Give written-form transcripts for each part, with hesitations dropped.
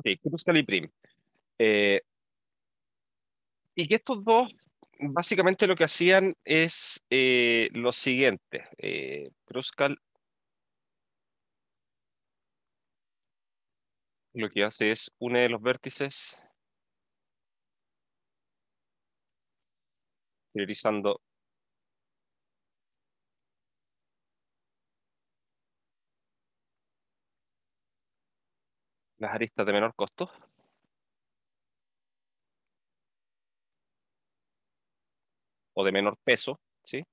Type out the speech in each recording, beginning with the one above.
Sí, Kruskal y Prim. Eh, y que estos dos, básicamente lo que hacían es lo siguiente. Kruskal lo que hace es une de los vértices priorizando las aristas de menor costo o de menor peso, ¿sí?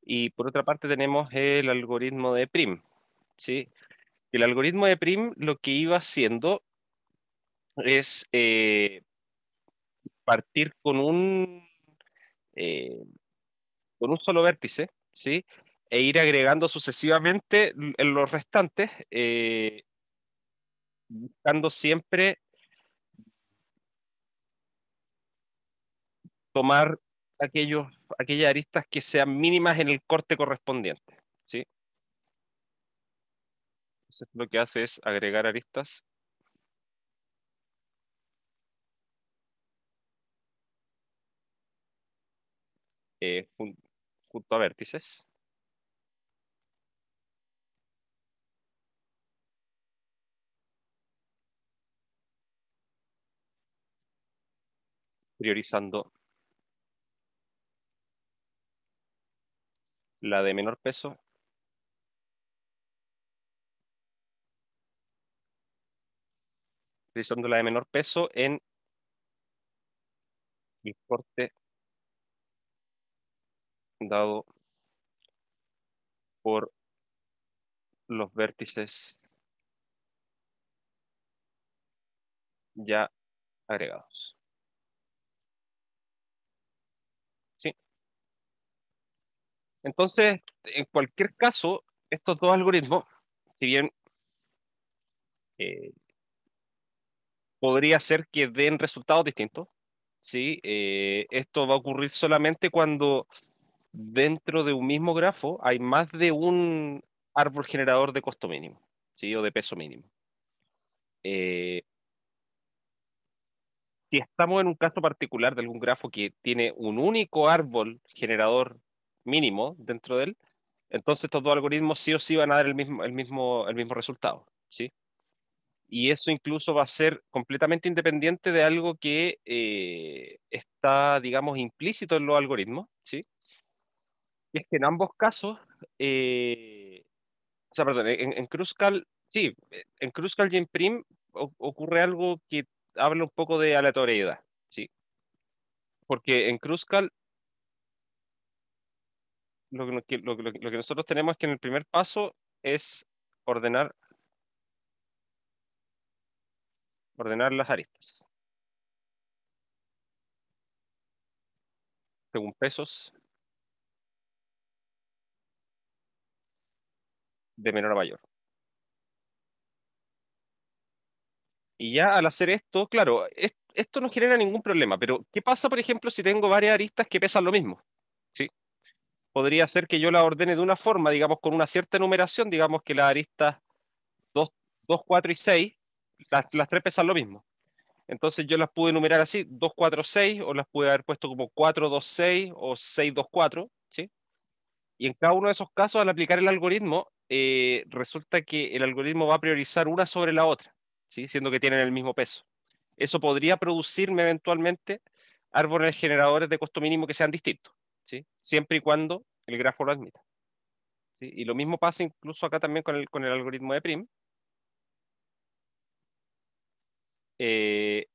Y por otra parte tenemos el algoritmo de Prim, ¿sí? El algoritmo de Prim lo que iba haciendo es partir eh, con un solo vértice, ¿sí? E ir agregando sucesivamente en los restantes, buscando siempre tomar aquellas aristas que sean mínimas en el corte correspondiente, ¿sí? Entonces lo que hace es agregar aristas eh, jun- junto a vértices, priorizando la de menor peso, priorizando la de menor peso en el corte dado por los vértices ya agregados, ¿sí? Entonces, en cualquier caso, estos dos algoritmos, si bien eh, podría ser que den resultados distintos, ¿sí? Esto va a ocurrir solamente cuando dentro de un mismo grafo hay más de un árbol generador de costo mínimo, ¿sí? O de peso mínimo. Eh, si estamos en un caso particular de algún grafo que tiene un único árbol generador mínimo dentro de él, entonces estos dos algoritmos sí o sí van a dar el mismo resultado, ¿sí? Y eso incluso va a ser completamente independiente de algo que está, digamos, implícito en los algoritmos, ¿sí? Y es que en ambos casos, o sea, perdón, en Kruskal, sí, en Kruskal y en Prim ocurre algo que habla un poco de aleatoriedad, ¿sí? Porque en Kruskal lo que nosotros tenemos es que en el primer paso es ordenar, ordenar las aristas según pesos de menor a mayor. Y ya al hacer esto, claro, esto no genera ningún problema, pero ¿qué pasa, por ejemplo, si tengo varias aristas que pesan lo mismo? ¿Sí? Podría ser que yo la ordene de una forma, digamos, con una cierta numeración, digamos que las aristas 2, 2, 4 y 6, las tres pesan lo mismo. Entonces yo las pude numerar así, 2, 4, 6, o las pude haber puesto como 4, 2, 6 o 6, 2, 4, ¿sí? Y en cada uno de esos casos, al aplicar el algoritmo, resulta que el algoritmo va a priorizar una sobre la otra, ¿sí? Siendo que tienen el mismo peso. Eso podría producirme eventualmente árboles generadores de costo mínimo que sean distintos, ¿sí? Siempre y cuando el grafo lo admita, ¿sí? Y lo mismo pasa incluso acá también con el algoritmo de Prim, eh,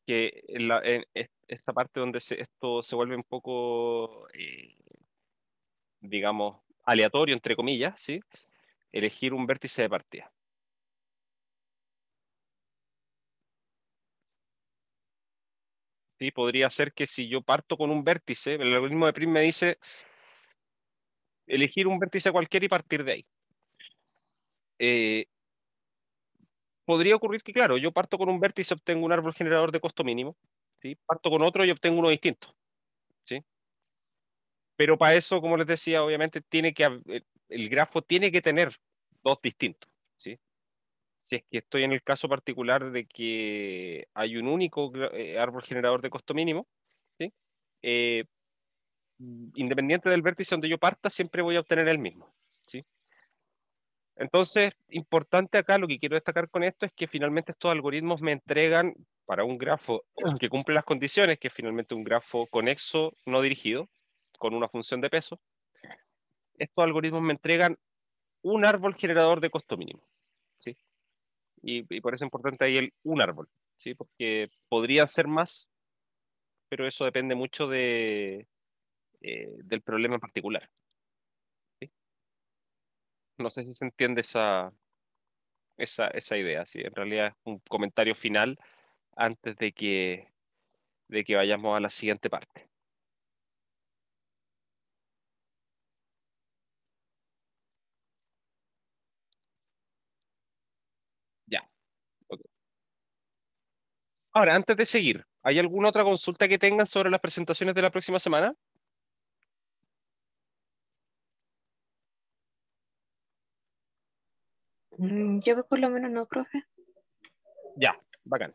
que en esta parte donde esto se vuelve un poco, digamos, aleatorio, entre comillas, ¿sí? Elegir un vértice de partida. ¿Sí? Podría ser que si yo parto con un vértice, el algoritmo de Prim me dice elegir un vértice cualquiera y partir de ahí. Eh, Podría ocurrir que, claro, yo parto con un vértice, obtengo un árbol generador de costo mínimo, ¿sí? Parto con otro y obtengo uno distinto, ¿sí? Pero para eso, como les decía, obviamente el grafo tiene que tener dos distintos, ¿sí? Si es que estoy en el caso particular de que hay un único árbol generador de costo mínimo, ¿sí? Eh, Independiente del vértice donde yo parta, siempre voy a obtener el mismo, ¿sí? Entonces, importante acá, lo que quiero destacar con esto es que finalmente estos algoritmos me entregan para un grafo que cumple las condiciones, que es finalmente un grafo conexo no dirigido, con una función de peso. Estos algoritmos me entregan un árbol generador de costo mínimo, ¿sí? Y por eso es importante ahí el un árbol, ¿sí? Porque podría ser más, pero eso depende mucho del problema en particular, ¿sí? No sé si se entiende esa idea, ¿sí? En realidad es un comentario final antes de que vayamos a la siguiente parte. Ya. Ok. Ahora, antes de seguir, ¿hay alguna otra consulta que tengan sobre las presentaciones de la próxima semana? Yo por lo menos no, profe. Ya, bacán.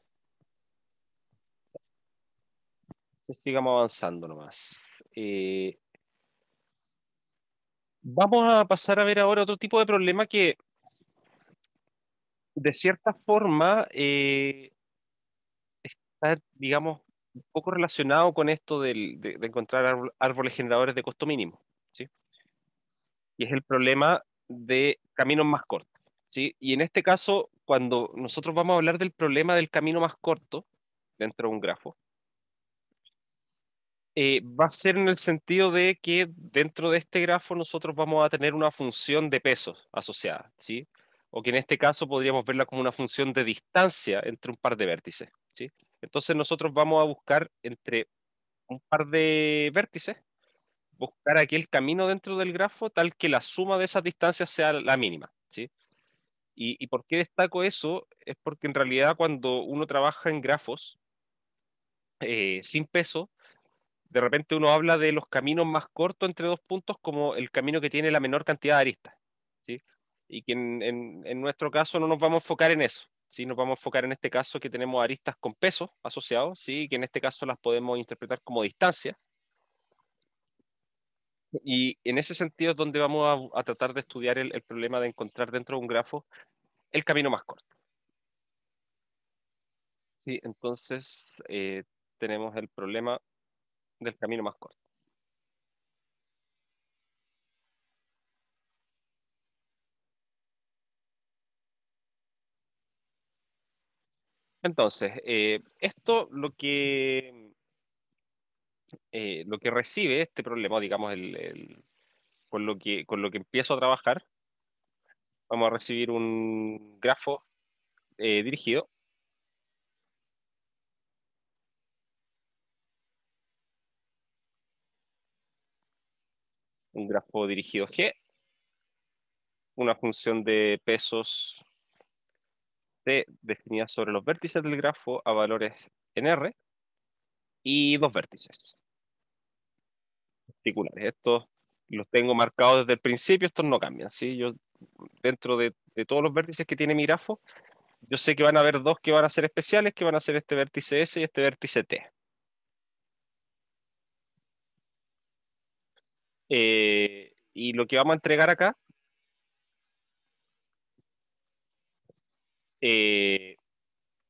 Entonces sigamos avanzando nomás. Eh, Vamos a pasar a ver ahora otro tipo de problema que, de cierta forma, está, digamos, un poco relacionado con esto de encontrar árboles generadores de costo mínimo, ¿sí? Y es el problema de caminos más cortos, ¿sí? Y en este caso, cuando nosotros vamos a hablar del problema del camino más corto dentro de un grafo, va a ser en el sentido de que dentro de este grafo nosotros vamos a tener una función de pesos asociada, ¿sí? O que en este caso podríamos verla como una función de distancia entre un par de vértices, ¿sí? Entonces nosotros vamos a buscar entre un par de vértices, buscar aquel camino dentro del grafo tal que la suma de esas distancias sea la mínima, ¿sí? ¿Y por qué destaco eso? Es porque en realidad cuando uno trabaja en grafos sin peso, de repente uno habla de los caminos más cortos entre dos puntos como el camino que tiene la menor cantidad de aristas, ¿sí? Y que en nuestro caso no nos vamos a enfocar en eso, ¿sí? Nos vamos a enfocar en este caso que tenemos aristas con pesos asociados, ¿sí? Que en este caso las podemos interpretar como distancia. Y en ese sentido es donde vamos a tratar de estudiar el problema de encontrar dentro de un grafo el camino más corto, ¿sí? Entonces tenemos el problema del camino más corto. Entonces, esto lo que recibe este problema, digamos, con lo que empiezo a trabajar, vamos a recibir un grafo dirigido, un grafo dirigido G, una función de pesos T definida sobre los vértices del grafo a valores en R y dos vértices particulares. Estos los tengo marcados desde el principio, estos no cambian, ¿sí? Yo, dentro de todos los vértices que tiene mi grafo, yo sé que van a haber dos que van a ser especiales, que van a ser este vértice S y este vértice T. Y lo que vamos a entregar acá, eh,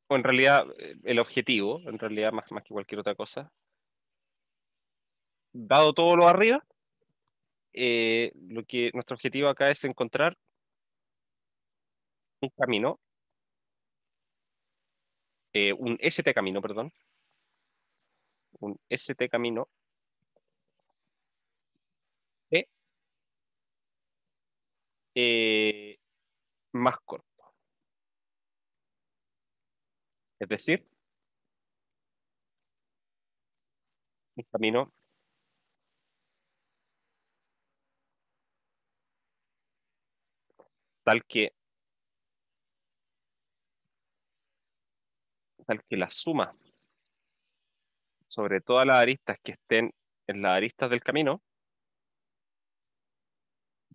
o en realidad el objetivo, en realidad más que cualquier otra cosa, dado todo lo arriba, lo que nuestro objetivo acá es encontrar un camino, un ST camino, perdón, un ST camino T más corto. Es decir, un camino tal que, tal que la suma sobre todas las aristas que estén en las aristas del camino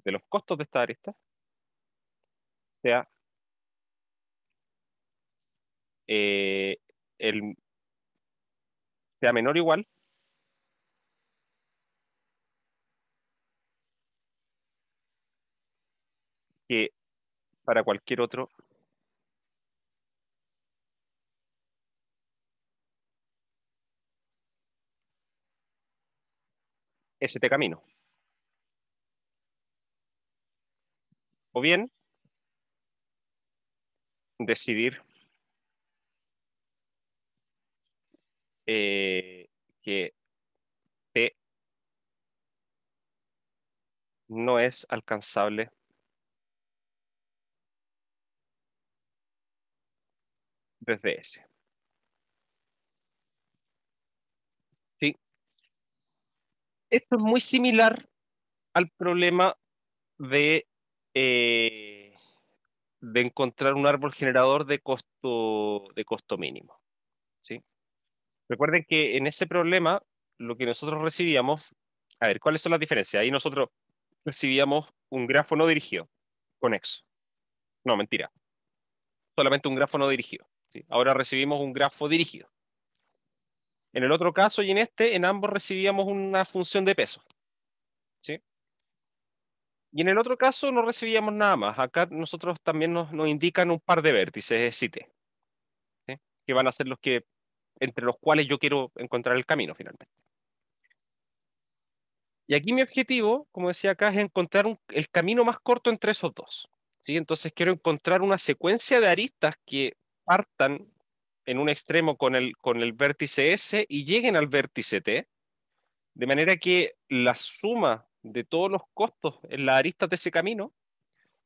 de los costos de esta arista sea eh, el, sea menor o igual que para cualquier otro ST camino. O bien decidir que T no es alcanzable desde S. ¿Sí? Esto es muy similar al problema de, eh, de encontrar un árbol generador de costo mínimo. ¿Sí? Recuerden que en ese problema lo que nosotros recibíamos, a ver, ¿cuáles son las diferencias? Ahí nosotros recibíamos un grafo no dirigido, conexo. No, mentira, solamente un grafo no dirigido. ¿Sí? Ahora recibimos un grafo dirigido. En el otro caso y en este, en ambos recibíamos una función de peso. ¿Sí? Y en el otro caso no recibíamos nada más. Acá nosotros también nos indican un par de vértices, CIT, ¿sí? Que van a ser los que, entre los cuales yo quiero encontrar el camino finalmente. Y aquí mi objetivo, como decía acá, es encontrar el camino más corto entre esos dos. ¿Sí? Entonces quiero encontrar una secuencia de aristas que partan en un extremo con el vértice S y lleguen al vértice T, de manera que la suma de todos los costos en las aristas de ese camino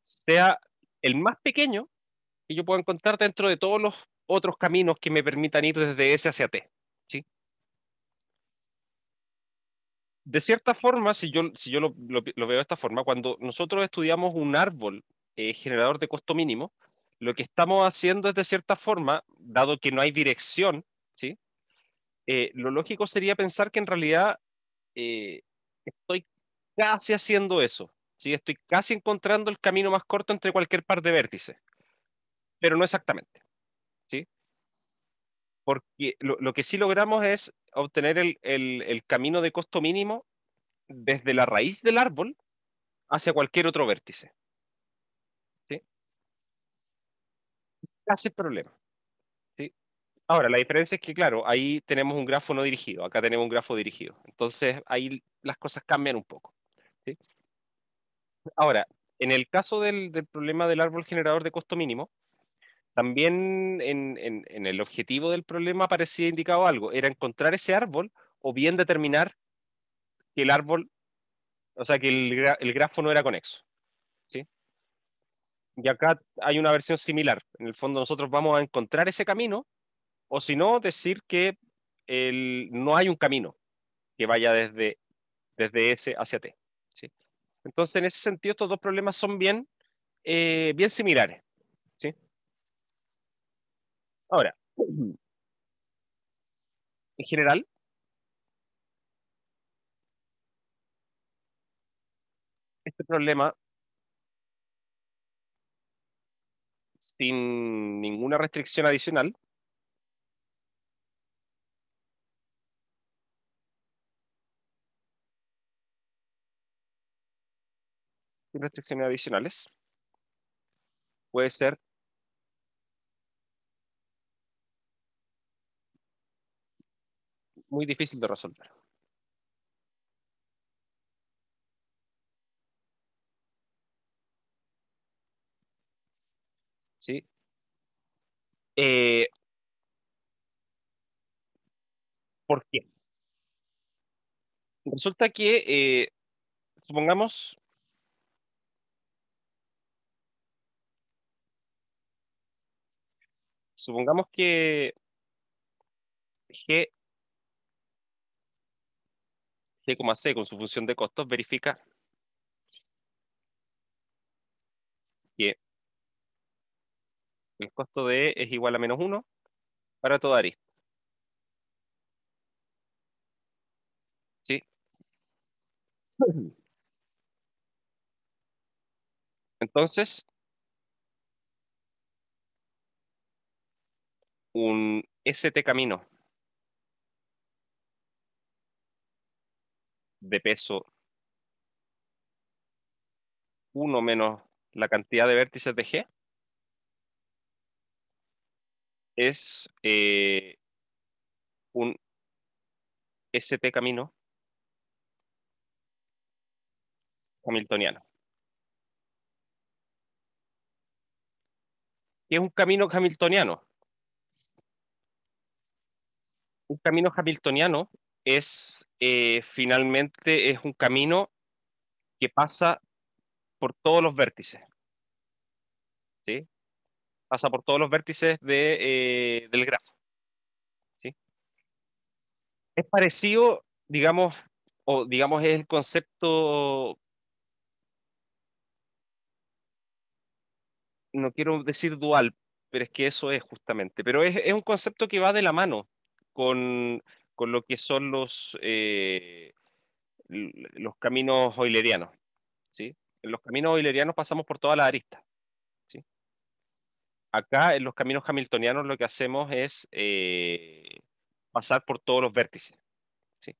sea el más pequeño que yo pueda encontrar dentro de todos los otros caminos que me permitan ir desde S hacia T. ¿Sí? De cierta forma, si yo lo veo de esta forma, cuando nosotros estudiamos un árbol generador de costo mínimo, lo que estamos haciendo es de cierta forma, dado que no hay dirección, ¿sí? Lo lógico sería pensar que en realidad estoy casi haciendo eso, ¿sí? Estoy casi encontrando el camino más corto entre cualquier par de vértices, pero no exactamente, ¿sí? Porque lo que sí logramos es obtener el camino de costo mínimo desde la raíz del árbol hacia cualquier otro vértice. ¿Sí? Casi el problema. ¿Sí? Ahora, la diferencia es que, claro, ahí tenemos un grafo no dirigido, acá tenemos un grafo dirigido. Entonces, ahí las cosas cambian un poco. ¿Sí? Ahora, en el caso del problema del árbol generador de costo mínimo, también en el objetivo del problema aparecía indicado algo, era encontrar ese árbol o bien determinar que el árbol, o sea, que el grafo no era conexo. ¿Sí? Y acá hay una versión similar. En el fondo nosotros vamos a encontrar ese camino, o si no, decir que no hay un camino que vaya desde S hacia T. ¿Sí? Entonces, en ese sentido, estos dos problemas son bien similares. ¿Sí? Ahora, en general, este problema, sin ninguna restricción adicional, sin restricciones adicionales, puede ser muy difícil de resolver. ¿Sí? Eh, ¿Por qué? Resulta que, supongamos, supongamos que G, G, C con su función de costos verifica que el costo de E es igual a -1 para toda arista. ¿Sí? Entonces, un ST camino de peso 1 menos la cantidad de vértices de G es un ST camino hamiltoniano. ¿Qué es un camino hamiltoniano? Un camino hamiltoniano es finalmente es un camino que pasa por todos los vértices, ¿sí? Pasa por todos los vértices del grafo, ¿sí? Es parecido, digamos, o digamos es el concepto, no quiero decir dual, pero es que eso es justamente, pero es un concepto que va de la mano con, con lo que son los caminos eulerianos, ¿sí? En los caminos eulerianos pasamos por todas las aristas, ¿sí? Acá en los caminos hamiltonianos lo que hacemos es pasar por todos los vértices, ¿sí?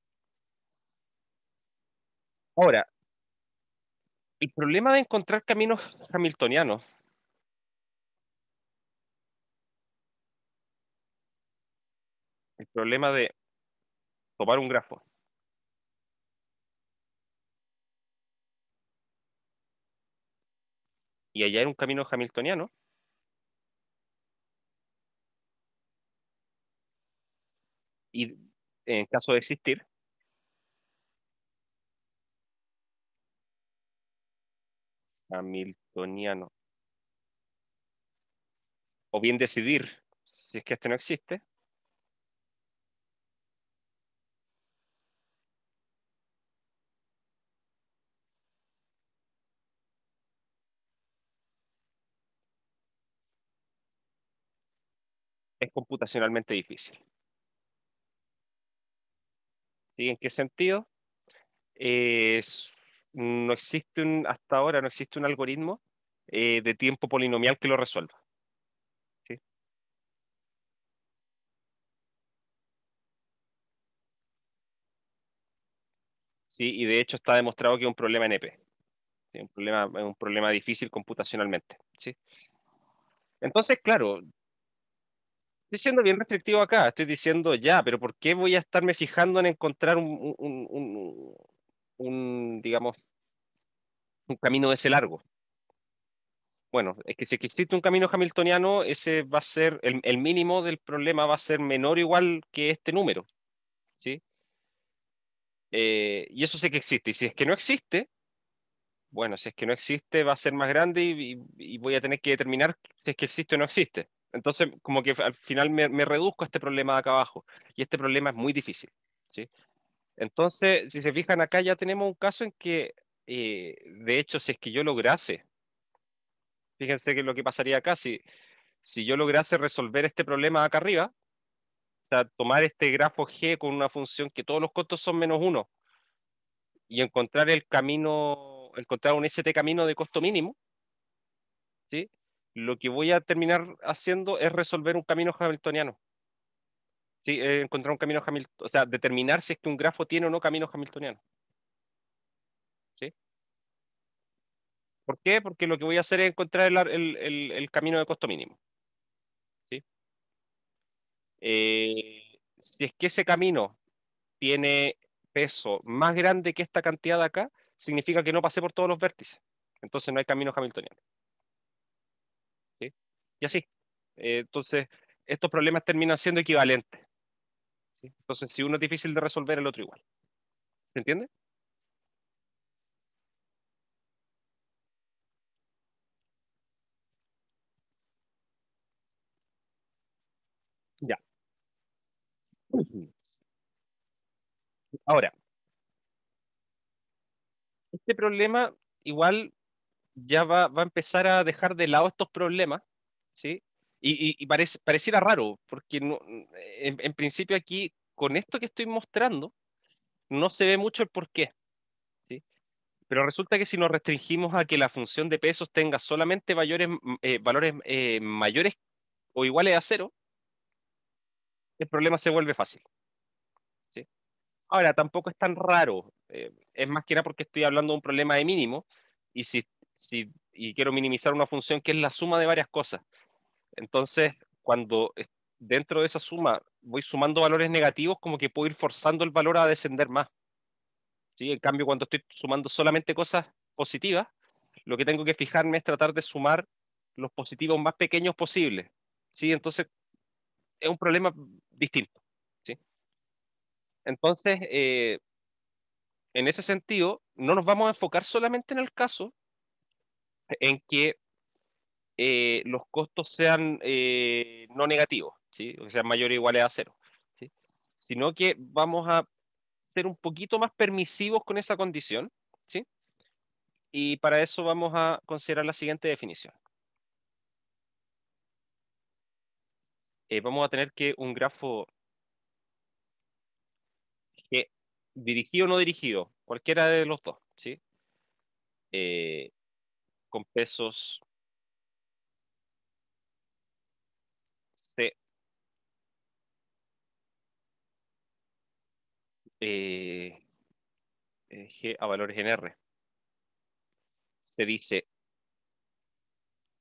Ahora, el problema de encontrar caminos hamiltonianos, el problema de tomar un grafo y hallar un camino hamiltoniano, y en caso de existir, hamiltoniano, o bien decidir si es que este no existe, es computacionalmente difícil. ¿Sí? ¿En qué sentido? Es- no existe hasta ahora no existe un algoritmo de tiempo polinomial que lo resuelva. ¿Sí? Sí, y de hecho está demostrado que es un problema NP. ¿Sí? Es un problema difícil computacionalmente. ¿Sí? Entonces, claro, estoy siendo bien restrictivo acá. Estoy diciendo ya, pero ¿por qué voy a estarme fijando en encontrar digamos, un camino de ese largo? Bueno, es que si es que existe un camino hamiltoniano, ese va a ser, el mínimo del problema va a ser menor o igual que este número, ¿sí? Y eso sí que existe. Y si es que no existe, bueno, si es que no existe, va a ser más grande y voy a tener que determinar si es que existe o no existe. Entonces, como que al final me reduzco a este problema de acá abajo. Y este problema es muy difícil, ¿sí? Entonces, si se fijan acá, ya tenemos un caso en que, de hecho, si es que yo lograse, fíjense que lo que pasaría acá, si yo lograse resolver este problema acá arriba, o sea, tomar este grafo G con una función que todos los costos son -1 y encontrar el camino, encontrar un ST camino de costo mínimo, ¿sí? Lo que voy a terminar haciendo es resolver un camino hamiltoniano. ¿Sí? Encontrar un camino hamiltoniano, o sea, determinar si es que un grafo tiene o no camino hamiltoniano. ¿Sí? ¿Por qué? Porque lo que voy a hacer es encontrar el camino de costo mínimo. ¿Sí? Si es que ese camino tiene peso más grande que esta cantidad de acá, significa que no pasé por todos los vértices. Entonces no hay camino hamiltoniano. ¿Sí? Y así. Entonces, estos problemas terminan siendo equivalentes. ¿Sí? Entonces, si uno es difícil de resolver, el otro igual. ¿Se entiende? Ya. Ahora, este problema igual ya va a empezar a dejar de lado estos problemas, ¿sí? Y pareciera raro, porque en principio aquí, con esto que estoy mostrando, no se ve mucho el porqué, ¿sí? Pero resulta que si nos restringimos a que la función de pesos tenga solamente valores mayores o iguales a cero, el problema se vuelve fácil. ¿Sí? Ahora, tampoco es tan raro. Es más que nada porque estoy hablando de un problema de mínimo y y quiero minimizar una función que es la suma de varias cosas. Entonces, cuando dentro de esa suma voy sumando valores negativos, como que puedo ir forzando el valor a descender más. ¿Sí? En cambio, cuando estoy sumando solamente cosas positivas, lo que tengo que fijarme es tratar de sumar los positivos más pequeños posibles. ¿Sí? Entonces, es un problema distinto. ¿Sí? Entonces, en ese sentido, no nos vamos a enfocar solamente en el caso en que los costos sean no negativos, ¿sí? O que sean mayores o iguales a cero, ¿sí? Sino que vamos a ser un poquito más permisivos con esa condición, ¿sí? Y para eso vamos a considerar la siguiente definición. Vamos a tener que un grafo que dirigido o no dirigido, cualquiera de los dos, ¿sí? Eh, con pesos C, eh, G a valores en R. Se dice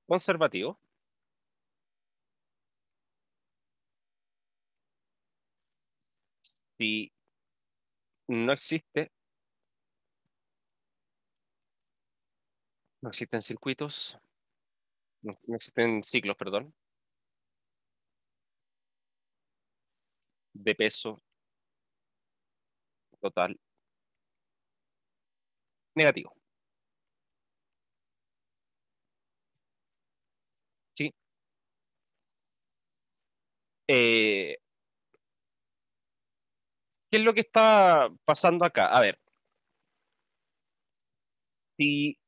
conservativo si no existe, no existen circuitos, no existen ciclos, perdón, de peso total negativo, ¿sí? Eh, ¿Qué es lo que está pasando acá? A ver, si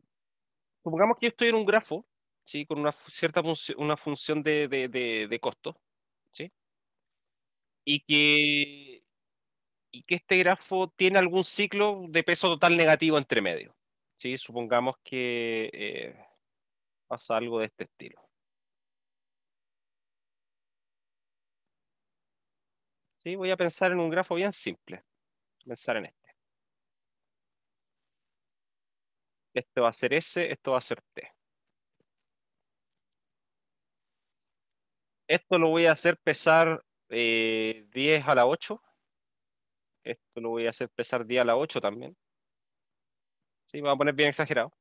supongamos que yo estoy en un grafo, ¿sí? Con una cierta una función de costo, ¿sí? Y que, y que este grafo tiene algún ciclo de peso total negativo entre medio, ¿sí? Supongamos que pasa algo de este estilo. ¿Sí? Voy a pensar en un grafo bien simple, pensar en este. Esto va a ser S, esto va a ser T. Esto lo voy a hacer pesar 10 a la 8. Esto lo voy a hacer pesar 10 a la 8 también. Sí, me voy a poner bien exagerado.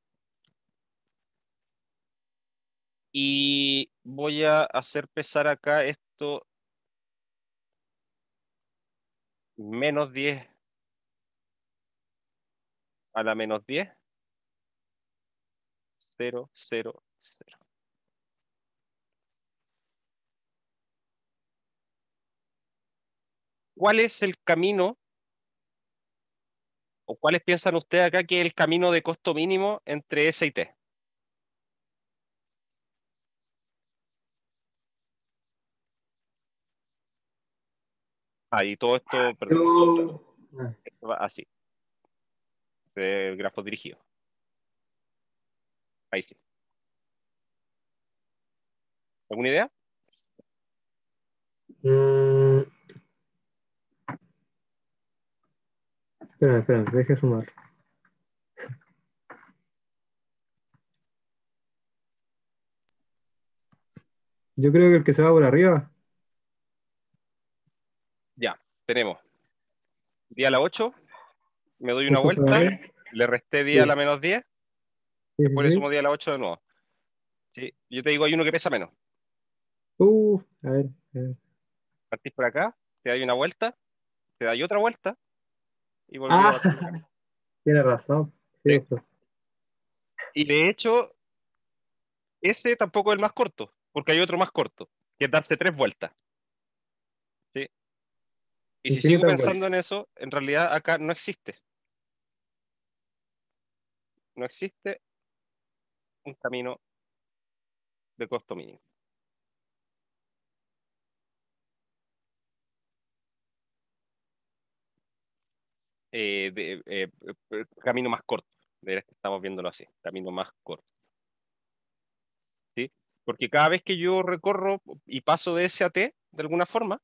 Y voy a hacer pesar acá esto menos 10 a la menos 10. 0, 0, 0. ¿Cuál es el camino, o cuáles piensan ustedes acá que es el camino de costo mínimo entre S y T? Y todo esto, perdón, Yo, ah, esto va así, de grafo dirigido. Ahí sí. ¿Alguna idea? mm, espera, deje sumar. Yo creo que el que se va por arriba, Ya, tenemos 10 a la 8, me doy una esto se va vuelta, arriba. le resté 10 a Sí, la menos 10, sí, después le sí, sumo sí. 10 a la 8 de nuevo. ¿Sí? Yo te digo, hay uno que pesa menos. A ver, a ver. Partís por acá, te das una vuelta, te das otra vuelta y volví a Ah, hacer lo mismo. tiene razón. Sí, ¿Sí? pues. Y de hecho, ese tampoco es el más corto, porque hay otro más corto, que es darse 3 vueltas. ¿Sí? Y si sigo Infinitas pensando vueltas. en eso, en realidad acá no existe. No existe un camino de costo mínimo. Camino más corto. Estamos viéndolo así, camino más corto. ¿Sí? Porque cada vez que yo recorro y paso de S a T, de alguna forma,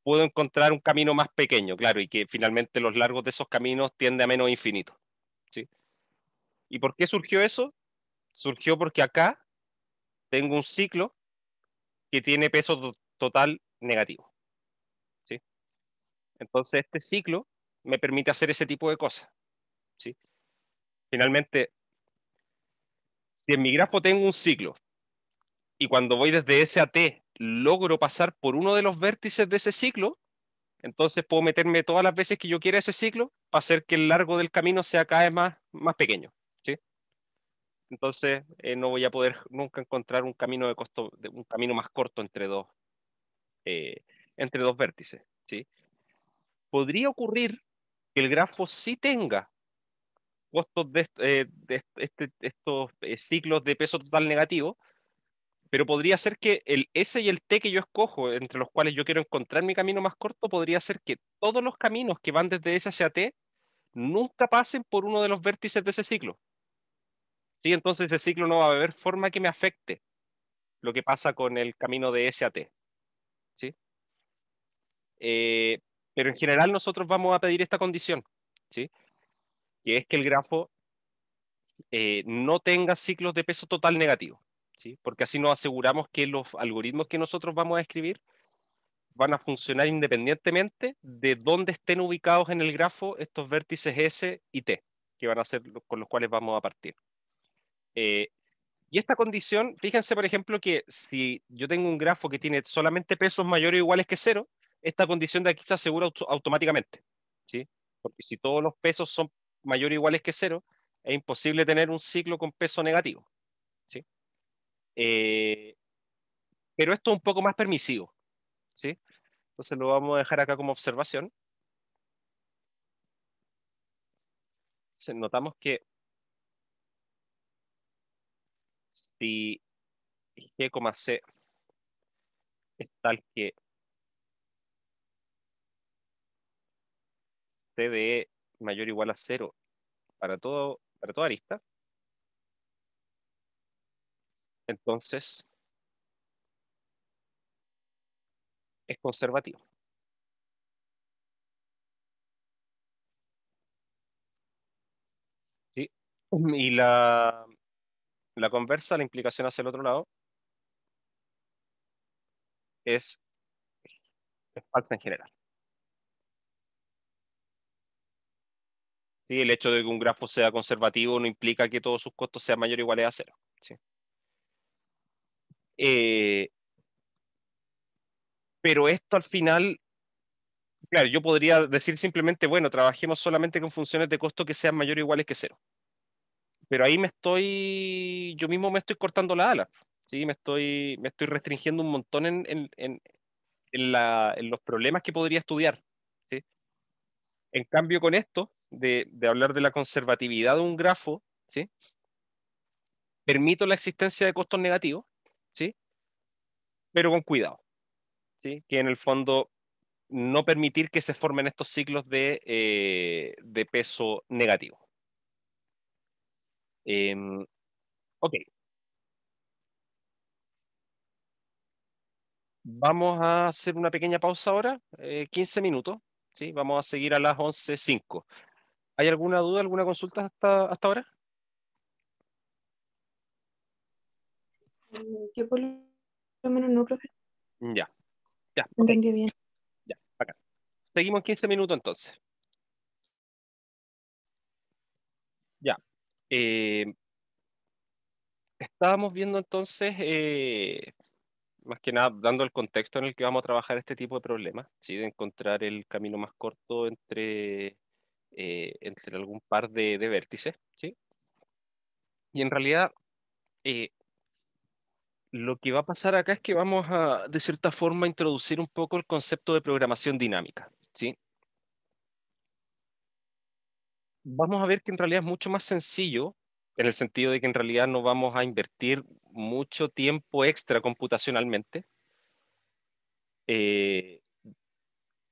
puedo encontrar un camino más pequeño, claro, y que finalmente los largos de esos caminos tienden a menos infinito. ¿Sí? ¿Y por qué surgió eso? Surgió porque acá tengo un ciclo que tiene peso total negativo. ¿Sí? Entonces este ciclo me permite hacer ese tipo de cosas. ¿Sí? Finalmente, si en mi grafo tengo un ciclo y cuando voy desde S a T logro pasar por uno de los vértices de ese ciclo, entonces puedo meterme todas las veces que yo quiera ese ciclo para hacer que el largo del camino sea cada vez más pequeño. ¿Sí? Entonces no voy a poder nunca encontrar un camino un camino más corto eh, entre dos vértices. ¿Sí? Podría ocurrir que el grafo sí tenga costos estos ciclos de peso total negativo, pero podría ser que el S y el T que yo escojo, entre los cuales yo quiero encontrar mi camino más corto, podría ser que todos los caminos que van desde S hacia T nunca pasen por uno de los vértices de ese ciclo. ¿Sí? Entonces ese ciclo no va a haber forma que me afecte lo que pasa con el camino de S a T. ¿Sí? Eh, pero en general nosotros vamos a pedir esta condición, ¿sí? Que es que el grafo no tenga ciclos de peso total negativo. ¿Sí? Porque así nos aseguramos que los algoritmos que nosotros vamos a escribir van a funcionar independientemente de dónde estén ubicados en el grafo estos vértices S y T, que van a ser con los cuales vamos a partir. Eh, y esta condición, fíjense por ejemplo que si yo tengo un grafo que tiene solamente pesos mayores o iguales que cero, esta condición de aquí se asegura automáticamente. ¿Sí? Porque si todos los pesos son mayores o iguales que cero, es imposible tener un ciclo con peso negativo. ¿Sí? Eh, pero esto es un poco más permisivo. ¿Sí? Entonces lo vamos a dejar acá como observación. Notamos que si G, C es tal que C de E mayor o igual a cero para toda arista, entonces es conservativo. ¿Sí? Y la conversa, la implicación hacia el otro lado, es falsa en general. ¿Sí? El hecho de que un grafo sea conservativo no implica que todos sus costos sean mayores o iguales a cero. ¿Sí? Eh, pero esto al final, claro, yo podría decir simplemente, bueno, trabajemos solamente con funciones de costo que sean mayores o iguales que cero. Pero ahí yo mismo me estoy cortando la ala. ¿Sí? Me estoy restringiendo un montón en los problemas que podría estudiar. ¿Sí? En cambio, con esto, de hablar de la conservatividad de un grafo, ¿sí? Permito la existencia de costos negativos, ¿sí? Pero con cuidado, ¿sí? Que en el fondo no permitir que se formen estos ciclos de peso negativo. Ok, vamos a hacer una pequeña pausa ahora, 15 minutos, ¿sí? Vamos a seguir a las 11:05. ¿Hay alguna duda, alguna consulta hasta ahora? Yo por lo menos no, profe. Ya, ya, ok, Entendí bien. ya, acá. Seguimos en 15 minutos entonces. Ya. Eh, estábamos viendo entonces, más que nada, dando el contexto en el que vamos a trabajar este tipo de problemas, ¿sí? De encontrar el camino más corto entre algún par de vértices, ¿sí? Y en realidad, eh, lo que va a pasar acá es que vamos a, de cierta forma, introducir un poco el concepto de programación dinámica, ¿sí? Vamos a ver que en realidad es mucho más sencillo, en el sentido de que en realidad no vamos a invertir mucho tiempo extra computacionalmente, eh,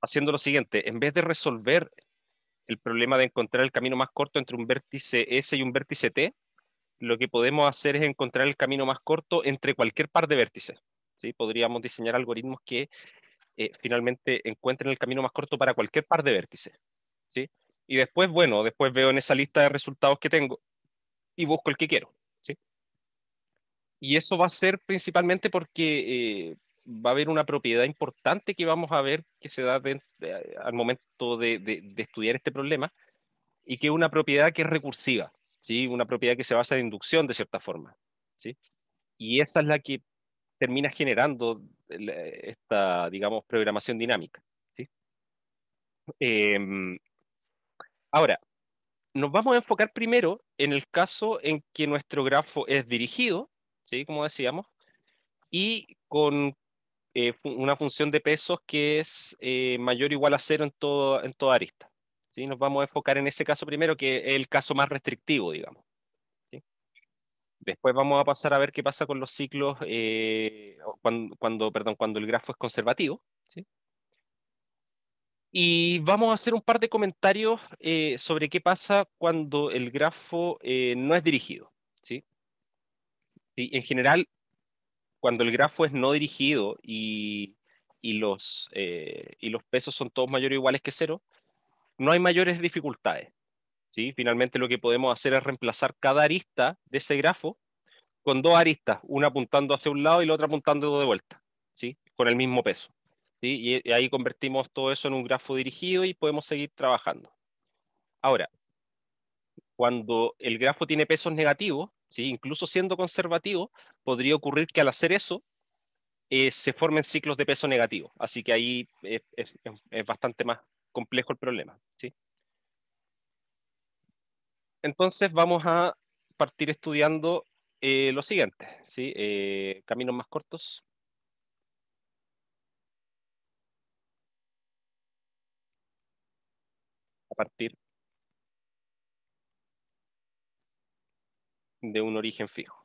haciendo lo siguiente: en vez de resolver el problema de encontrar el camino más corto entre un vértice S y un vértice T, lo que podemos hacer es encontrar el camino más corto entre cualquier par de vértices. ¿Sí? Podríamos diseñar algoritmos que finalmente encuentren el camino más corto para cualquier par de vértices. ¿Sí? Y después, bueno, después veo en esa lista de resultados que tengo y busco el que quiero. ¿Sí? Y eso va a ser principalmente porque va a haber una propiedad importante que vamos a ver que se da al momento de estudiar este problema, y que es una propiedad que es recursiva, ¿sí? Una propiedad que se basa en inducción de cierta forma. ¿Sí? Y esa es la que termina generando esta, digamos, programación dinámica. ¿Sí? Eh, Ahora, nos vamos a enfocar primero en el caso en que nuestro grafo es dirigido, ¿sí? Como decíamos, y con una función de pesos que es mayor o igual a cero en toda arista. ¿Sí? Nos vamos a enfocar en ese caso primero, que es el caso más restrictivo, digamos. ¿Sí? Después vamos a pasar a ver qué pasa con los ciclos cuando el grafo es conservativo. ¿Sí? Y vamos a hacer un par de comentarios sobre qué pasa cuando el grafo no es dirigido. ¿Sí? Y en general, cuando el grafo es no dirigido y los pesos son todos mayores o iguales que cero, no hay mayores dificultades. ¿Sí? Finalmente lo que podemos hacer es reemplazar cada arista de ese grafo con dos aristas, una apuntando hacia un lado y la otra apuntando de vuelta, ¿sí? Con el mismo peso. ¿Sí? Y ahí convertimos todo eso en un grafo dirigido y podemos seguir trabajando. Ahora, cuando el grafo tiene pesos negativos, ¿sí? Incluso siendo conservativo, podría ocurrir que al hacer eso se formen ciclos de peso negativo. Así que ahí es bastante más complejo el problema. ¿Sí? Entonces vamos a partir estudiando lo siguiente, ¿sí? Caminos más cortos a partir de un origen fijo.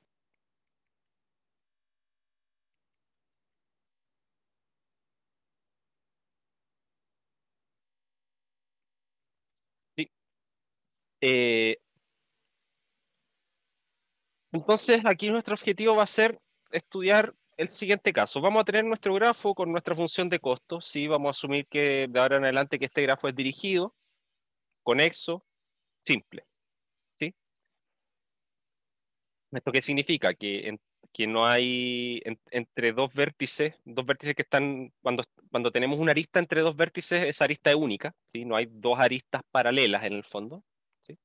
¿Sí? Eh, entonces aquí nuestro objetivo va a ser estudiar el siguiente caso. Vamos a tener nuestro grafo con nuestra función de costos, ¿sí? Vamos a asumir que de ahora en adelante que este grafo es dirigido, conexo, simple. ¿Sí? ¿Esto qué significa? Que no hay entre dos vértices que están, cuando tenemos una arista entre dos vértices, esa arista es única, ¿sí? No hay dos aristas paralelas en el fondo. ¿Sí?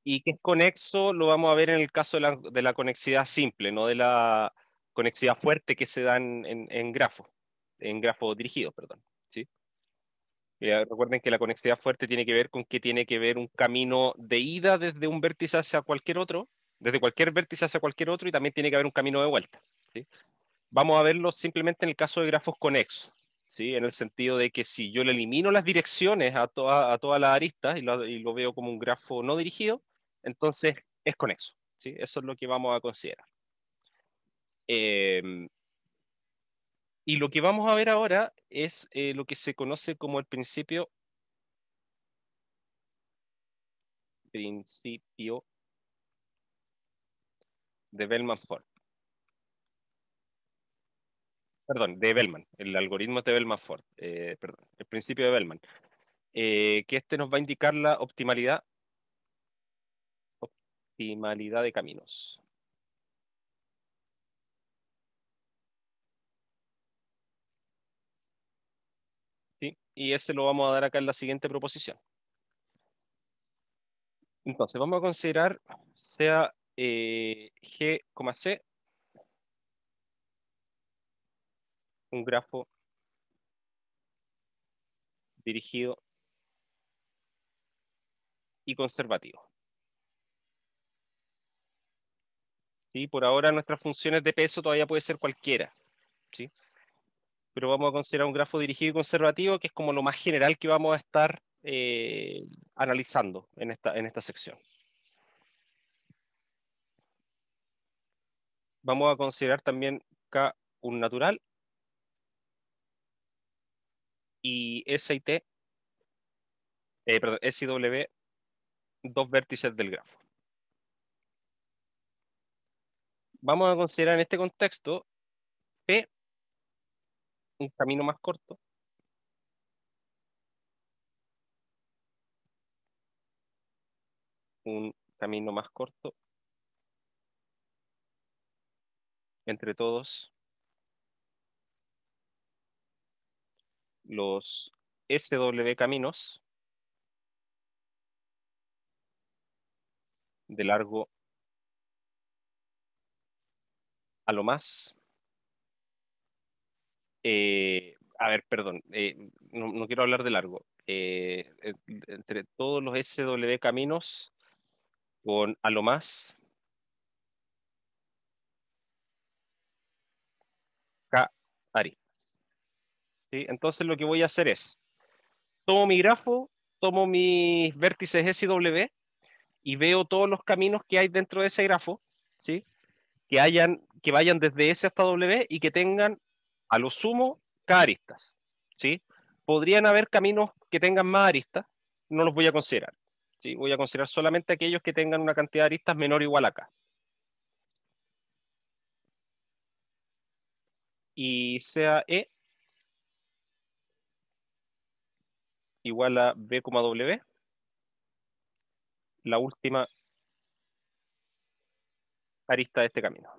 Y que es conexo lo vamos a ver en el caso de la conexidad simple, no de la conexidad fuerte que se da en grafos dirigidos, perdón. ¿Sí? Recuerden que la conexidad fuerte tiene que ver con que tiene que ver un camino de ida desde un vértice hacia cualquier otro, desde cualquier vértice hacia cualquier otro, y también tiene que haber un camino de vuelta. ¿Sí? Vamos a verlo simplemente en el caso de grafos conexos, ¿sí? En el sentido de que si yo le elimino las direcciones a todas las aristas y lo veo como un grafo no dirigido, entonces es conexo. ¿Sí? Eso es lo que vamos a considerar. Eh, y lo que vamos a ver ahora es lo que se conoce como el principio de Bellman-Ford. Perdón, de Bellman. El algoritmo es de Bellman-Ford. Perdón, el principio de Bellman. Que este nos va a indicar la optimalidad de caminos. ¿Sí? Y ese lo vamos a dar acá en la siguiente proposición. Entonces, vamos a considerar sea G, C un grafo dirigido y conservativo. ¿Sí? Por ahora nuestras funciones de peso todavía puede ser cualquiera. ¿Sí? Pero vamos a considerar un grafo dirigido y conservativo, que es como lo más general que vamos a estar analizando en esta sección. Vamos a considerar también K un natural y S y T perdón, S y W, dos vértices del grafo. Vamos a considerar en este contexto P un camino más corto entre todos los SW caminos de largo a lo más. A ver, perdón, no quiero hablar de largo. Entre todos los SW caminos con a lo más K aristas. ¿Sí? Entonces lo que voy a hacer es, tomo mi grafo, tomo mis vértices S y W y veo todos los caminos que hay dentro de ese grafo, ¿sí? Que vayan desde S hasta W y que tengan a lo sumo K aristas, ¿sí? Podrían haber caminos que tengan más aristas, no los voy a considerar, ¿sí? Voy a considerar solamente aquellos que tengan una cantidad de aristas menor o igual a K. Y sea E igual a B, W, la última arista de este camino.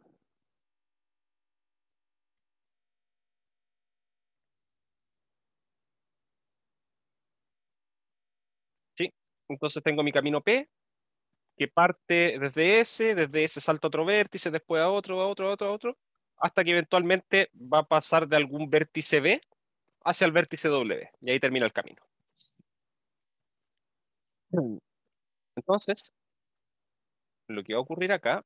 ¿Sí? Entonces tengo mi camino P, que parte desde S salta a otro vértice, después a otro, a otro, a otro, a otro, hasta que eventualmente va a pasar de algún vértice B hacia el vértice W, y ahí termina el camino. Entonces, lo que va a ocurrir acá,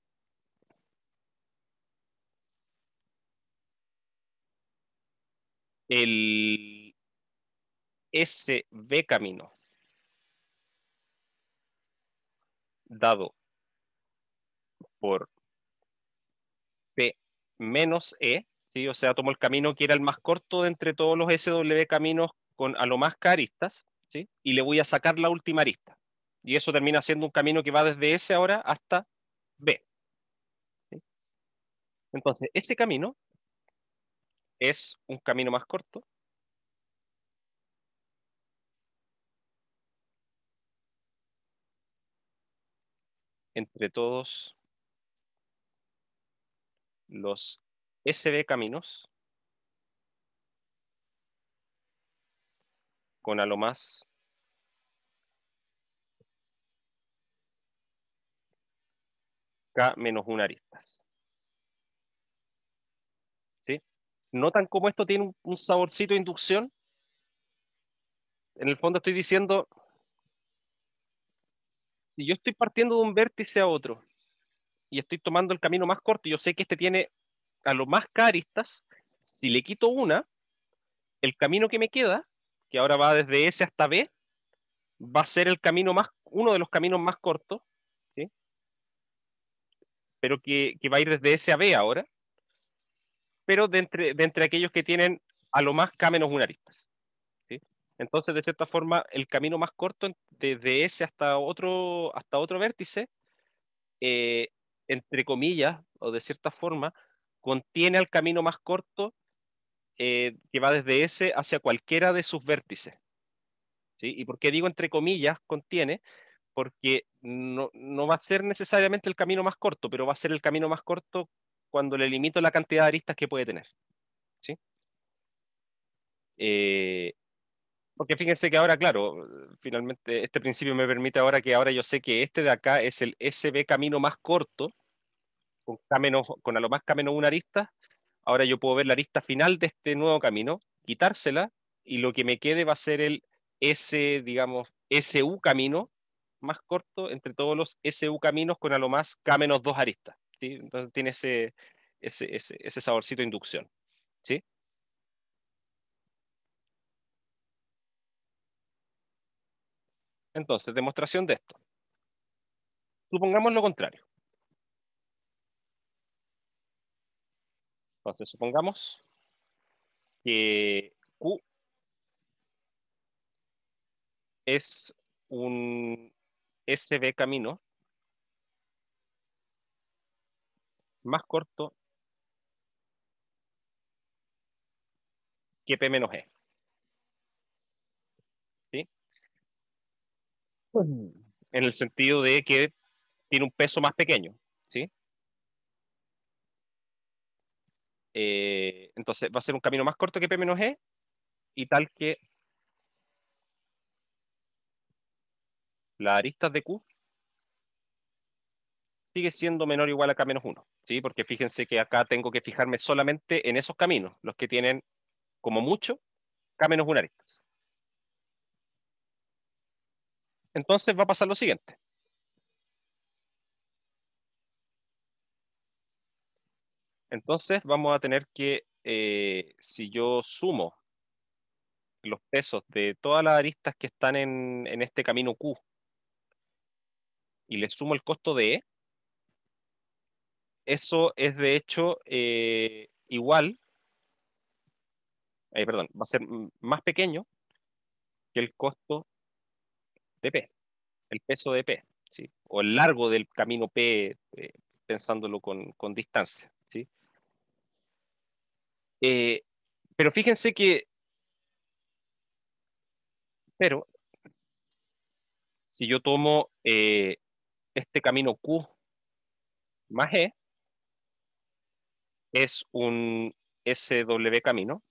el SV camino dado por P menos E, ¿sí? O sea, tomo el camino que era el más corto de entre todos los SW caminos con a lo más K aristas, ¿sí? Y le voy a sacar la última arista. Y eso termina siendo un camino que va desde S ahora hasta B. ¿Sí? Entonces, ese camino es un camino más corto entre todos los SB caminos con a lo más K menos una aristas. ¿Sí? ¿Notan cómo esto tiene un saborcito de inducción? En el fondo estoy diciendo, si yo estoy partiendo de un vértice a otro y estoy tomando el camino más corto y yo sé que este tiene a lo más K aristas, si le quito una, el camino que me queda, que ahora va desde S hasta B, va a ser el camino más, uno de los caminos más cortos, ¿sí? Pero que va a ir desde S a B ahora, pero de entre aquellos que tienen a lo más K menos una aristas. ¿Sí? Entonces, de cierta forma, el camino más corto desde ese hasta otro vértice, eh, entre comillas, o de cierta forma, contiene al camino más corto que va desde ese hacia cualquiera de sus vértices. ¿Sí? ¿Y por qué digo entre comillas contiene? Porque no va a ser necesariamente el camino más corto, pero va a ser el camino más corto cuando le limito la cantidad de aristas que puede tener. ¿Sí? Eh, Porque fíjense que ahora, claro, finalmente este principio me permite ahora que ahora yo sé que este de acá es el SB camino más corto, con, K menos, con a lo más K menos una arista. Ahora yo puedo ver la arista final de este nuevo camino, quitársela, y lo que me quede va a ser el S, digamos, SU camino más corto entre todos los SU caminos con a lo más K menos dos aristas. ¿Sí? Entonces tiene ese saborcito de inducción. ¿Sí? Entonces, demostración de esto. Supongamos lo contrario. Entonces, supongamos que Q es un SB camino más corto que P menos E. ¿Sí? En el sentido de que tiene un peso más pequeño. ¿Sí? Entonces va a ser un camino más corto que P menos E y tal que las aristas de Q sigue siendo menor o igual a K menos 1. ¿Sí? Porque fíjense que acá tengo que fijarme solamente en esos caminos, los que tienen como mucho K menos 1 aristas. Entonces va a pasar lo siguiente. Entonces vamos a tener que, si yo sumo los pesos de todas las aristas que están en este camino Q y le sumo el costo de E, eso es de hecho igual, perdón, va a ser más pequeño que el costo de P, el peso de P, ¿sí? O el largo del camino P, pensándolo con distancia, ¿sí? Pero fíjense que, pero si yo tomo este camino Q más E, es un SW camino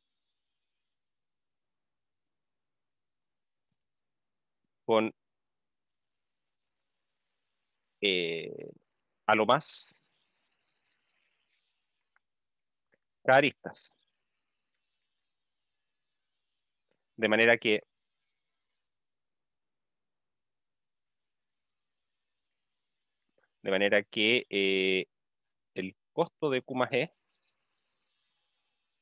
con a lo más aristas. De manera que el costo de Q más E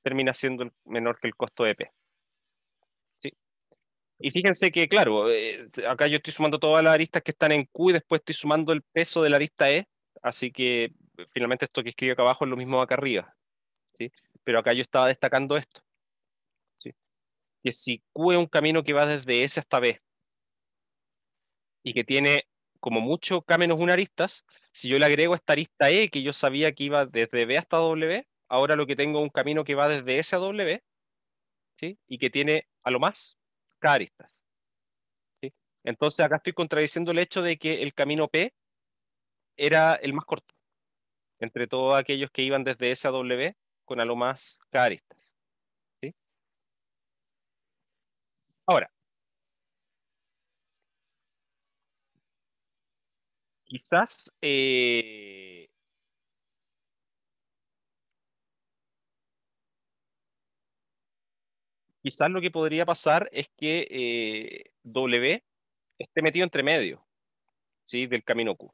termina siendo menor que el costo de P. ¿Sí? Y fíjense que, claro, acá yo estoy sumando todas las aristas que están en Q y después estoy sumando el peso de la arista E, así que finalmente esto que escribo acá abajo es lo mismo acá arriba. ¿Sí? Pero acá yo estaba destacando esto. ¿Sí? Que si Q es un camino que va desde S hasta B y que tiene como mucho K menos una aristas, si yo le agrego esta arista E que yo sabía que iba desde B hasta W, ahora lo que tengo es un camino que va desde S a W, ¿sí? Y que tiene a lo más K aristas. ¿Sí? Entonces acá estoy contradiciendo el hecho de que el camino P era el más corto entre todos aquellos que iban desde S a W con a lo más K aristas. ¿Sí? Ahora, quizás quizás lo que podría pasar es que W esté metido entre medio, ¿sí? Del camino Q.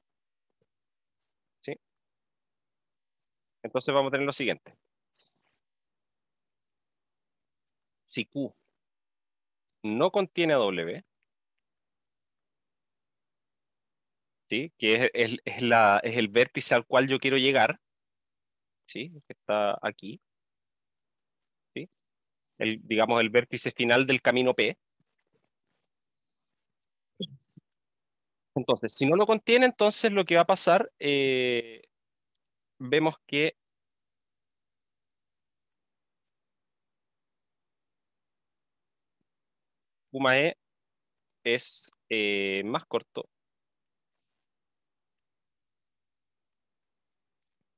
¿Sí? Entonces vamos a tener lo siguiente. Si Q no contiene a W, ¿sí? Que es el vértice al cual yo quiero llegar, ¿sí? Que está aquí, ¿sí? Digamos, el vértice final del camino P. Entonces, si no lo contiene, entonces lo que va a pasar, vemos que Q más E es más corto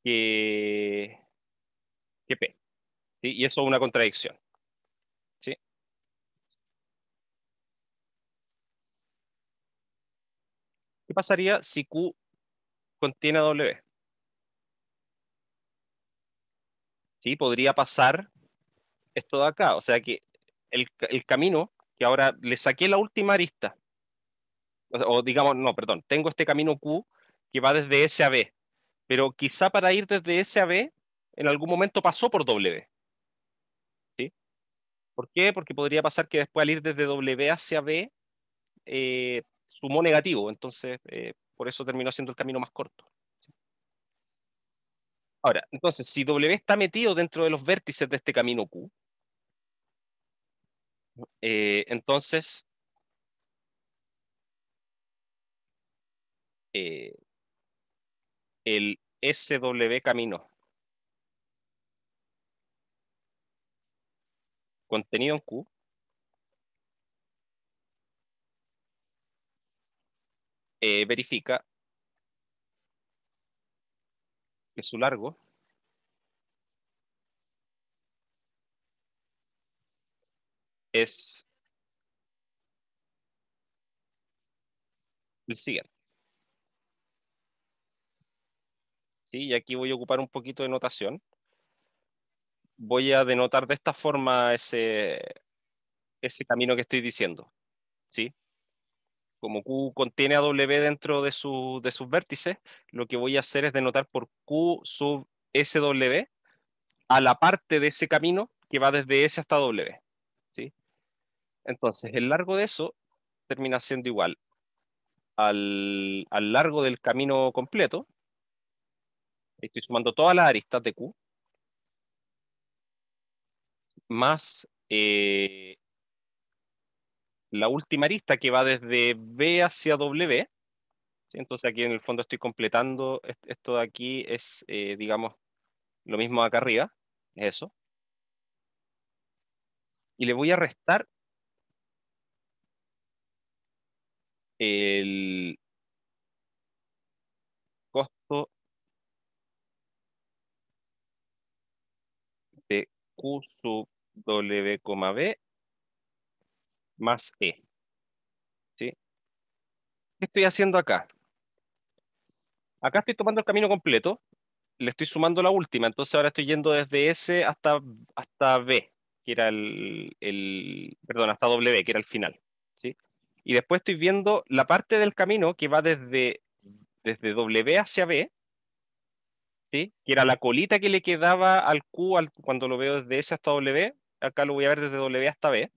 que, que P, ¿sí? Y eso es una contradicción, ¿sí? ¿Qué pasaría si Q contiene a W? ¿Sí? Podría pasar esto de acá, o sea que el camino, que ahora le saqué la última arista, o digamos, no, perdón, tengo este camino Q que va desde S a B, pero quizá para ir desde S a B, en algún momento pasó por W, ¿sí? ¿Por qué? Porque podría pasar que después al ir desde W hacia B, sumó negativo, entonces por eso terminó siendo el camino más corto. ¿Sí? Ahora, entonces, si W está metido dentro de los vértices de este camino Q, entonces el SW camino contenido en Q verifica que su largo es el siguiente. ¿Sí? Y aquí voy a ocupar un poquito de notación. Voy a denotar de esta forma ese camino que estoy diciendo. ¿Sí? Como Q contiene a W dentro de sus vértices, lo que voy a hacer es denotar por Q sub SW a la parte de ese camino que va desde S hasta W. ¿Sí? Entonces, el largo de eso termina siendo igual al largo del camino completo. Estoy sumando todas las aristas de Q, más la última arista que va desde B hacia W. ¿Sí? Entonces aquí en el fondo estoy completando, esto de aquí es, digamos, lo mismo acá arriba, es eso. Y le voy a restar el costo de Q sub W, B más E. ¿Sí? ¿Qué estoy haciendo acá? Acá estoy tomando el camino completo, le estoy sumando la última, entonces ahora estoy yendo desde S hasta B, que era perdón, hasta W, que era el final. ¿Sí? Y después estoy viendo la parte del camino que va desde W hacia B, ¿sí? Que era la colita que le quedaba al Q cuando lo veo desde S hasta W, acá lo voy a ver desde W hasta B,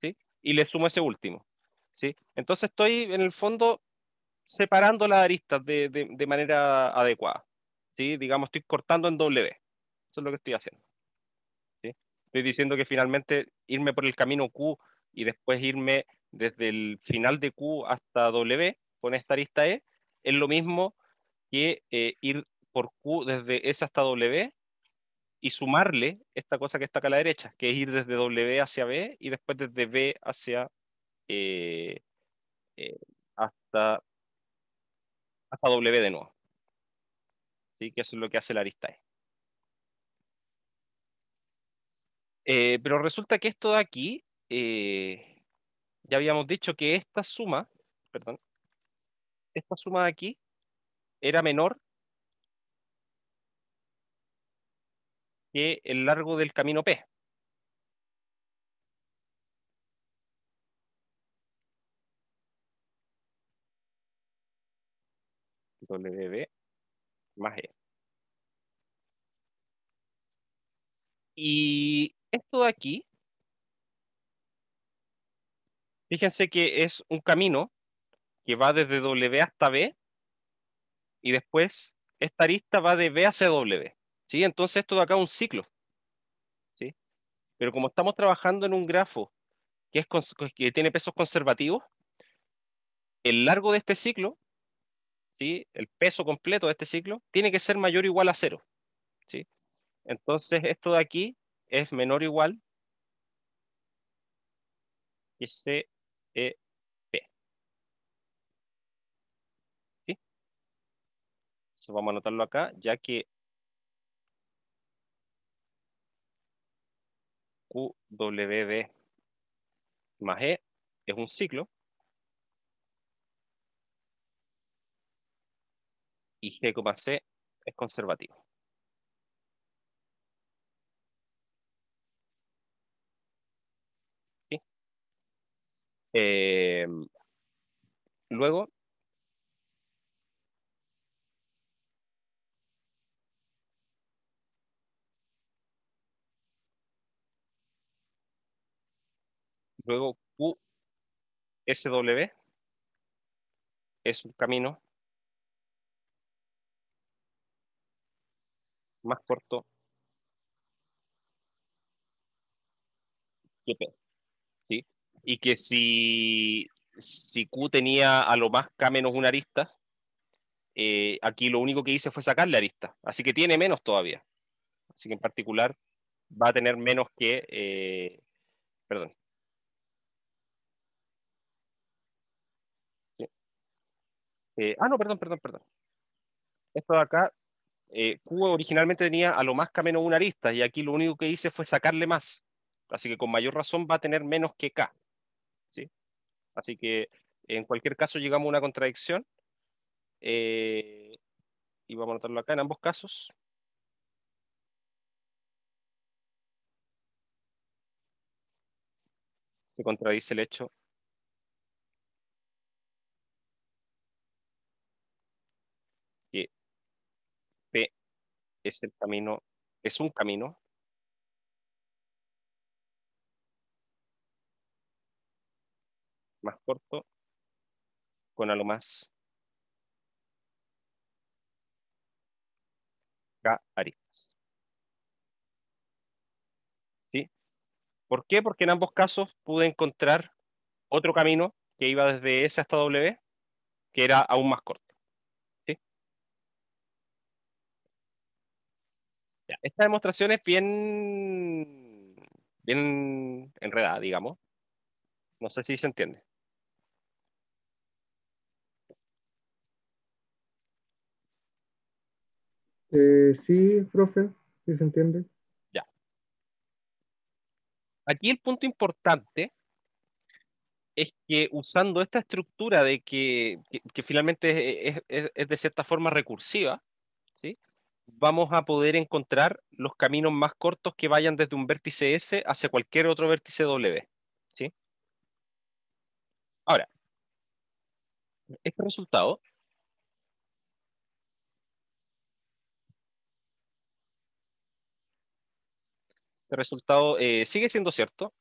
¿sí? Y le sumo ese último. ¿Sí? Entonces estoy en el fondo separando las aristas de manera adecuada. ¿Sí? Digamos, estoy cortando en W. Eso es lo que estoy haciendo. ¿Sí? Estoy diciendo que finalmente irme por el camino Q y después irme desde el final de Q hasta W con esta arista E es lo mismo que ir por Q desde S hasta W y sumarle esta cosa que está acá a la derecha, que es ir desde W hacia B y después desde B hacia eh, eh, hasta, hasta W de nuevo. ¿Sí? Que eso es lo que hace la arista E. Pero resulta que esto de aquí, ya habíamos dicho que esta suma, perdón, esta suma de aquí era menor que el largo del camino P. WB más E. Y esto de aquí, fíjense que es un camino que va desde W hasta B y después esta arista va de B hacia W. ¿Sí? Entonces esto de acá es un ciclo. ¿Sí? Pero como estamos trabajando en un grafo que tiene pesos conservativos, el largo de este ciclo, ¿sí? El peso completo de este ciclo, tiene que ser mayor o igual a cero. ¿Sí? Entonces esto de aquí es menor o igual que CEP. ¿Sí? Entonces vamos a anotarlo acá, ya que QWB más E es un ciclo y G, C es conservativo. ¿Sí? Eh, luego, luego QSW es un camino más corto que P. ¿Sí? Y que si Q tenía a lo más K menos una arista, aquí lo único que hice fue sacarle arista, así que tiene menos todavía. Así que en particular va a tener menos que, perdón. ¿Sí? No, perdón. Esto de acá, Q originalmente tenía a lo más K menos una arista y aquí lo único que hice fue sacarle más. Así que con mayor razón va a tener menos que K. ¿Sí? Así que en cualquier caso llegamos a una contradicción. Y vamos a anotarlo acá en ambos casos. Se contradice el hecho que P es un camino más corto con a lo más K aristas. ¿Sí? ¿Por qué? Porque en ambos casos pude encontrar otro camino que iba desde S hasta W, que era aún más corto. ¿Sí? Ya, esta demostración es bien enredada, digamos. No sé si se entiende. Sí, profe, sí se entiende. Ya. Aquí el punto importante es que usando esta estructura de que finalmente es de cierta forma recursiva, ¿sí? Vamos a poder encontrar los caminos más cortos que vayan desde un vértice S hacia cualquier otro vértice W. ¿Sí? Ahora, este resultado sigue siendo cierto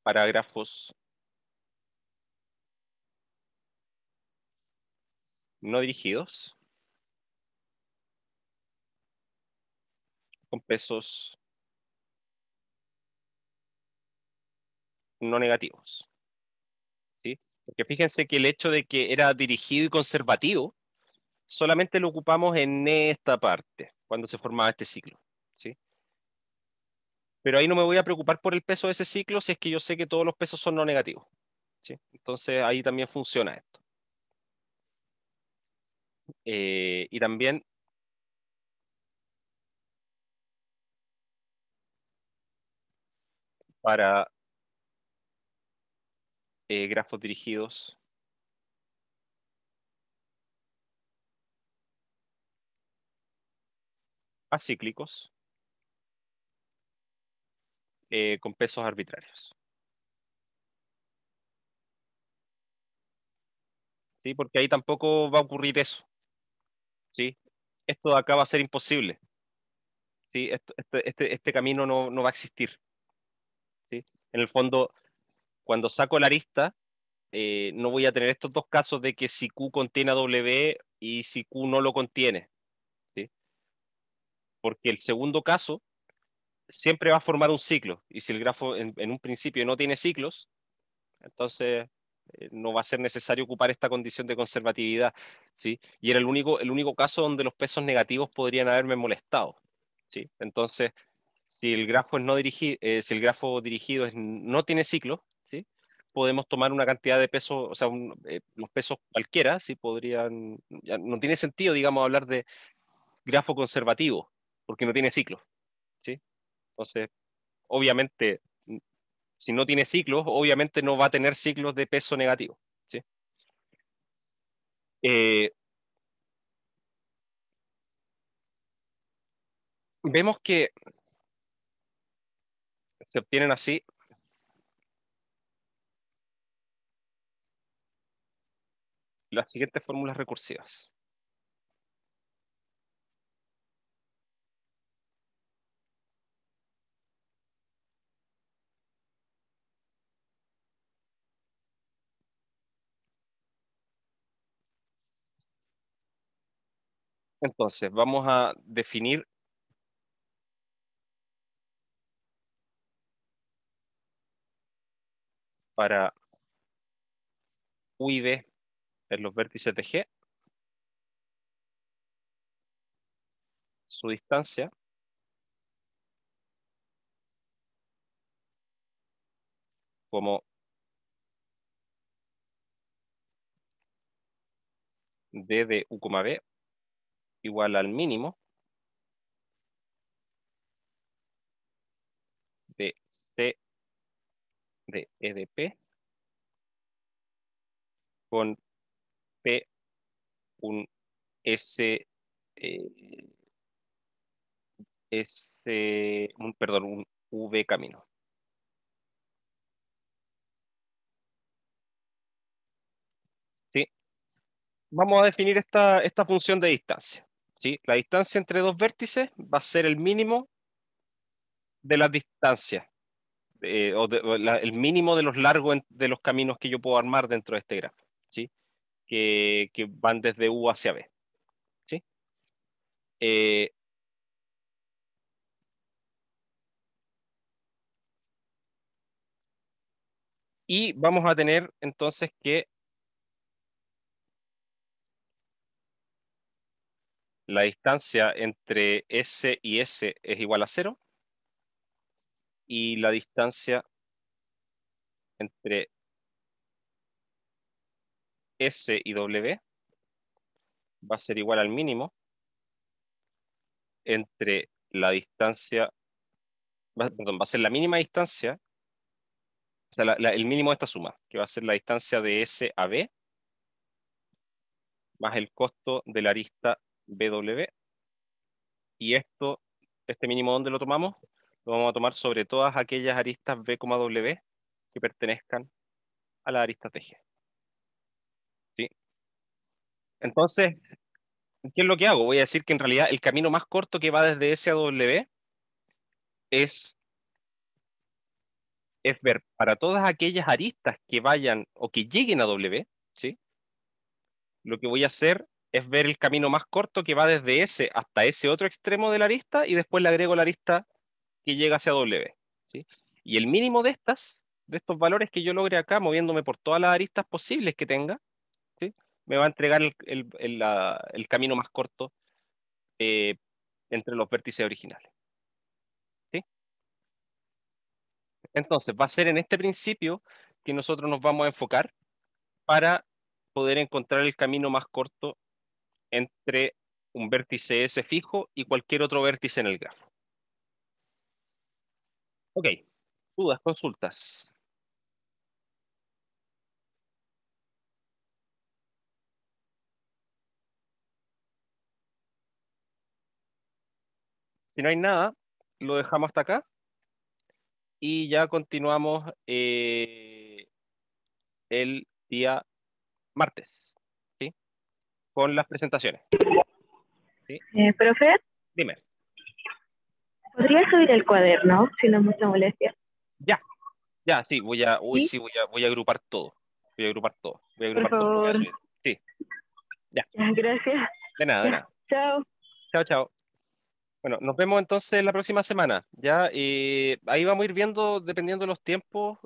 para grafos no dirigidos con pesos no negativos. ¿Sí? Porque fíjense que el hecho de que era dirigido y conservativo solamente lo ocupamos en esta parte, cuando se formaba este ciclo. ¿Sí? Pero ahí no me voy a preocupar por el peso de ese ciclo si es que yo sé que todos los pesos son no negativos. ¿Sí? Entonces ahí también funciona esto. Y también para grafos dirigidos acíclicos con pesos arbitrarios. ¿Sí? Porque ahí tampoco va a ocurrir eso. ¿Sí? Esto de acá va a ser imposible. ¿Sí? Este camino no va a existir. ¿Sí? En el fondo, cuando saco la arista, no voy a tener estos dos casos de que si Q contiene a W y si Q no lo contiene. ¿Sí? Porque el segundo caso siempre va a formar un ciclo. Y si el grafo en un principio no tiene ciclos, entonces no va a ser necesario ocupar esta condición de conservatividad. ¿Sí? Y era el único caso donde los pesos negativos podrían haberme molestado. ¿Sí? Entonces, si el grafo es no dirigido, si el grafo dirigido no tiene ciclo, ¿sí? Podemos tomar una cantidad de pesos, o sea, los pesos cualquiera, ¿sí? Podrían, ya no tiene sentido, digamos, hablar de grafo conservativo, porque no tiene ciclo, ¿sí? Entonces, obviamente, si no tiene ciclos, obviamente no va a tener ciclos de peso negativo, ¿sí? Eh, Vemos que se obtienen así las siguientes fórmulas recursivas. Entonces, vamos a definir para U y B en los vértices de G, su distancia como D de U, B igual al mínimo de C de E de P con P un S, perdón, un V camino. ¿Sí? Vamos a definir esta función de distancia. ¿Sí? La distancia entre dos vértices va a ser el mínimo de las distancias, el mínimo de los largos de los caminos que yo puedo armar dentro de este gráfico, ¿sí? Que van desde U hacia B. ¿Sí? Y vamos a tener entonces que la distancia entre S y S es igual a 0 y la distancia entre S y W va a ser igual al mínimo entre la distancia, perdón, va a ser la mínima distancia, o sea, el mínimo de esta suma, que va a ser la distancia de S a B, más el costo de la arista BW. Y este mínimo, ¿dónde lo tomamos? Lo vamos a tomar sobre todas aquellas aristas B, W que pertenezcan a las aristas de G. ¿Sí? Entonces, ¿qué es lo que hago? Voy a decir que en realidad el camino más corto que va desde S a W es ver para todas aquellas aristas que vayan o que lleguen a W, ¿sí? Lo que voy a hacer es ver el camino más corto que va desde S hasta ese otro extremo de la arista y después le agrego la arista que llega hacia W, ¿sí? Y el mínimo de estos valores que yo logre acá, moviéndome por todas las aristas posibles que tenga, ¿sí? Me va a entregar el camino más corto entre los vértices originales. ¿Sí? Entonces, va a ser en este principio que nosotros nos vamos a enfocar para poder encontrar el camino más corto entre un vértice S fijo y cualquier otro vértice en el grafo. Ok, dudas, consultas. Si no hay nada, lo dejamos hasta acá y ya continuamos el día martes, ¿sí? Con las presentaciones. ¿Sí? Profe, Dime. ¿podría subir el cuaderno si no es mucha molestia? Ya, sí, voy a ¿Sí? agrupar todo. Voy a agrupar todo. Voy a Por agrupar todo. Lo voy a favor. subir. Sí, ya. Ya, gracias. De nada, de Ya, nada. chao. Chao, chao. Bueno, nos vemos entonces la próxima semana. Ya, ahí vamos a ir viendo, dependiendo de los tiempos,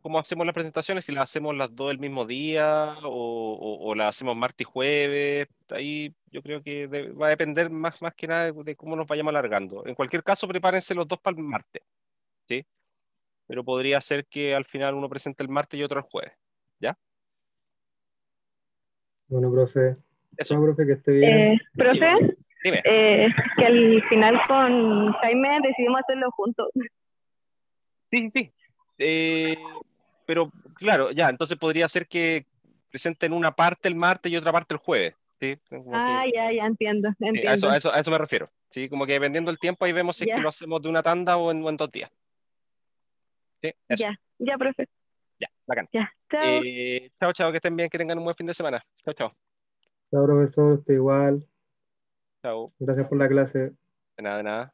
cómo hacemos las presentaciones, si las hacemos las dos el mismo día o las hacemos martes y jueves. Ahí yo creo que va a depender más que nada de cómo nos vayamos alargando. En cualquier caso, prepárense los dos para el martes, ¿sí? Pero podría ser que al final uno presente el martes y otro el jueves. ¿Ya? Bueno, profe. Eso. Chao, profe, que esté bien. Profe, Dime. que al final con Jaime decidimos hacerlo juntos. Sí, sí, sí. Pero claro, ya, entonces podría ser que presenten una parte el martes y otra parte el jueves. ¿Sí? Como Ah, que, ya entiendo, sí, entiendo. a eso me refiero. ¿Sí? Como que dependiendo del tiempo ahí vemos si es que Ya, lo hacemos de una tanda o en 2 días. ¿Sí? Eso. ya, profe. Ya, bacán. Ya, chao. Chao, chao, que estén bien, que tengan un buen fin de semana. Chao, chao. Chao, profesor, usted igual. Chao. Gracias por la clase. De nada, de nada.